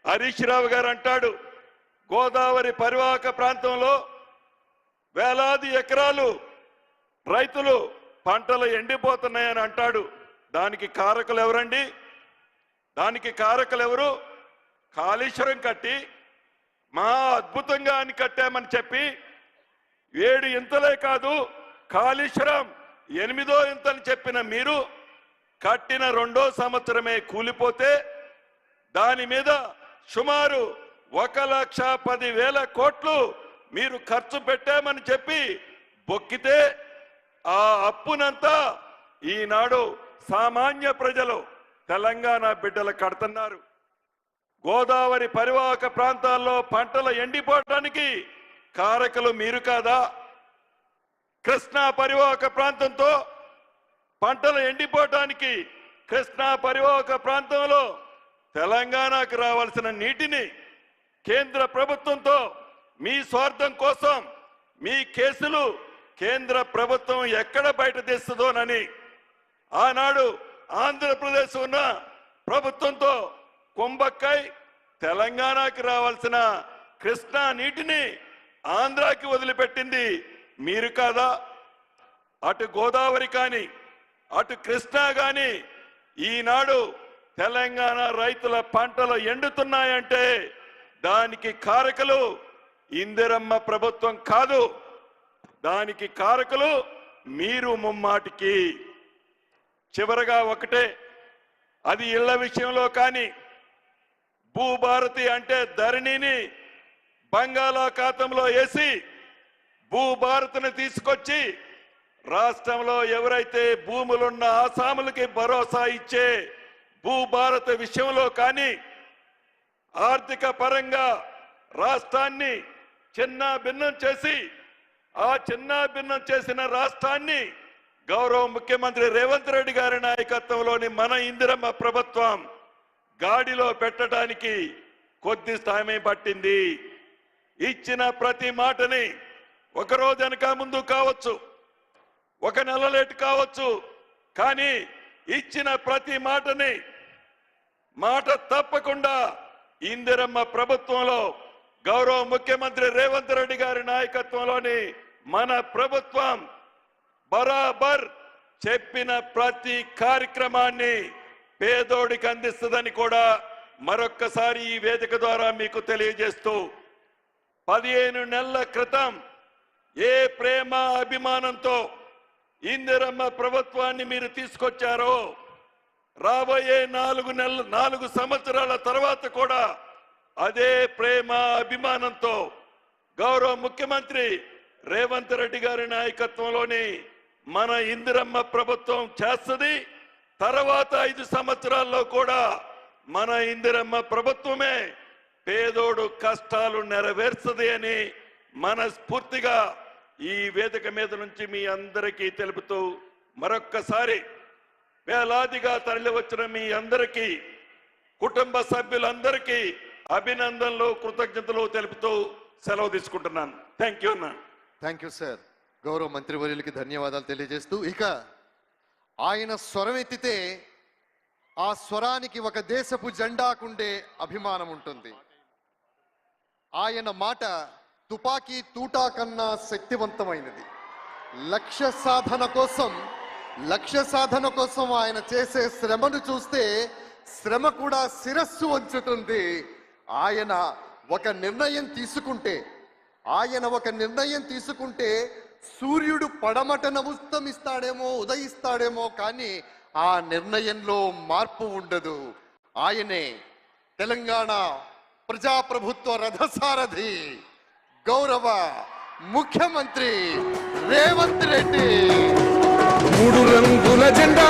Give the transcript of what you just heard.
హరీష్ రావు గారు అంటాడు గోదావరి పరివాహక ప్రాంతంలో వేలాది ఎకరాలు రైతులు పంటలు ఎండిపోతున్నాయని అంటాడు. దానికి కారకులు ఎవరండి? దానికి కారకులు ఎవరు? కాళేశ్వరం కట్టి మా అద్భుతంగా అని కట్టామని చెప్పి 7 ఇంతలే కాదు కాళేశ్వరం 8వ ఇంతని చెప్పిన మీరు కట్టిన 2వ సంవత్సరమే కూలిపోతే దాని మీద సుమారు 1,10,000 కోట్లు మీరు ఖర్చు పెట్టామని చెప్పి బొక్కితే ఆ అప్పునంతా ఈనాడు సామాన్య ప్రజలు తెలంగాణ బిడ్డలు కడుతున్నారు. గోదావరి పరివాహక ప్రాంతాల్లో పంటలు ఎండిపోవడానికి కారకులు మీరు కాదా? కృష్ణా పరివాహక ప్రాంతంతో పంటలు ఎండిపోవడానికి కృష్ణా పరివాహక ప్రాంతంలో తెలంగాణకు రావాల్సిన నీటిని కేంద్ర ప్రభుత్వంతో మీ స్వార్థం కోసం మీ కేసులు కేంద్ర ప్రభుత్వం ఎక్కడ బయట తెస్తుందోనని ఆనాడు ఆంధ్రప్రదేశ్ ఉన్న ప్రభుత్వంతో కుంభక్కై తెలంగాణకి రావాల్సిన కృష్ణా నీటిని ఆంధ్రాకి వదిలిపెట్టింది మీరు కాదా? అటు గోదావరి కానీ అటు కృష్ణా కానీ ఈనాడు తెలంగాణ రైతుల పంటలు ఎండుతున్నాయంటే దానికి కారకులు ఇందిరమ్మ ప్రభుత్వం కాదు, దానికి కారకులు మీరు ముమ్మాటికి. చివరగా ఒకటే, అది ఇళ్ల విషయంలో కానీ భూభారతి అంటే ధరణిని బంగాళాఖాతంలో వేసి భూభారతిని తీసుకొచ్చి రాష్ట్రంలో ఎవరైతే భూములున్న ఆసాములకి భరోసా ఇచ్చే భూభారత విషయంలో కానీ ఆర్థిక పరంగా రాష్ట్రాన్ని చిన్న భిన్నం చేసి ఆ చిన్న భిన్నం చేసిన రాష్ట్రాన్ని గౌరవ ముఖ్యమంత్రి రేవంత్ రెడ్డి గారి నాయకత్వంలోని మన ఇందిరమ్మ ప్రభుత్వం గాడిలో పెట్టడానికి కొద్ది సమయం పట్టింది. ఇచ్చిన ప్రతి మాటని ఒక రోజు వెనక ముందు కావచ్చు, ఒక నెల లేట్ కావచ్చు, కానీ ఇచ్చిన ప్రతి మాటని మాట తప్పకుండా ఇందిరమ్మ ప్రభుత్వంలో గౌరవ ముఖ్యమంత్రి రేవంత్ రెడ్డి గారి నాయకత్వంలోని మన ప్రభుత్వం బరాబర్ చెప్పిన ప్రతి కార్యక్రమాన్ని పేదోడికి అందిస్తుందని కూడా మరొక్కసారి ఈ వేదిక ద్వారా మీకు తెలియజేస్తూ 15 నెలల క్రితం ఏ ప్రేమ అభిమానంతో ఇందిరమ్మ ప్రభుత్వాన్ని మీరు తీసుకొచ్చారో రాబోయే 4 సంవత్సరాల తర్వాత కూడా అదే ప్రేమ అభిమానంతో గౌరవ ముఖ్యమంత్రి రేవంత్ రెడ్డి గారి నాయకత్వంలోని మన ఇందిరమ్మ ప్రభుత్వం చేస్తుంది. తర్వాత 5 సంవత్సరాల్లో కూడా మన ఇందిరమ్మ ప్రభుత్వమే పేదోడు కష్టాలు నెరవేర్చది అని మనస్ఫూర్తిగా ఈ వేదిక మీద నుంచి మీ అందరికీ తెలుపుతూ మరొక్కసారి వేలాదిగా తరలి వచ్చిన మీ అందరికీ కుటుంబ సభ్యులందరికీ అభినందనలు కృతజ్ఞతలు తెలుపుతూ సెలవు తీసుకుంటున్నాను. థ్యాంక్ యూ అన్న. Thank you sir. గౌరవ మంత్రివర్యులకి ధన్యవాదాలు తెలియజేస్తూ ఇక ఆయన స్వరం ఎత్తితే ఆ స్వరానికి ఒక దేశపు జెండాకుండే అభిమానం ఉంటుంది. ఆయన మాట తుపాకీ తూటా కన్నా శక్తివంతమైనది. లక్ష్య సాధన కోసం ఆయన చేసే శ్రమను చూస్తే శ్రమ కూడా శిరస్సు వంచుతుంది. ఆయన ఒక నిర్ణయం తీసుకుంటే సూర్యుడు పడమటన ఉదయిస్తాడేమో కానీ ఆ నిర్ణయంలో మార్పు ఉండదు. ఆయనే తెలంగాణ ప్రజాప్రభుత్వ రథసారథి గౌరవ ముఖ్యమంత్రి రేవంత్ రెడ్డి. 3 రంగుల జెండా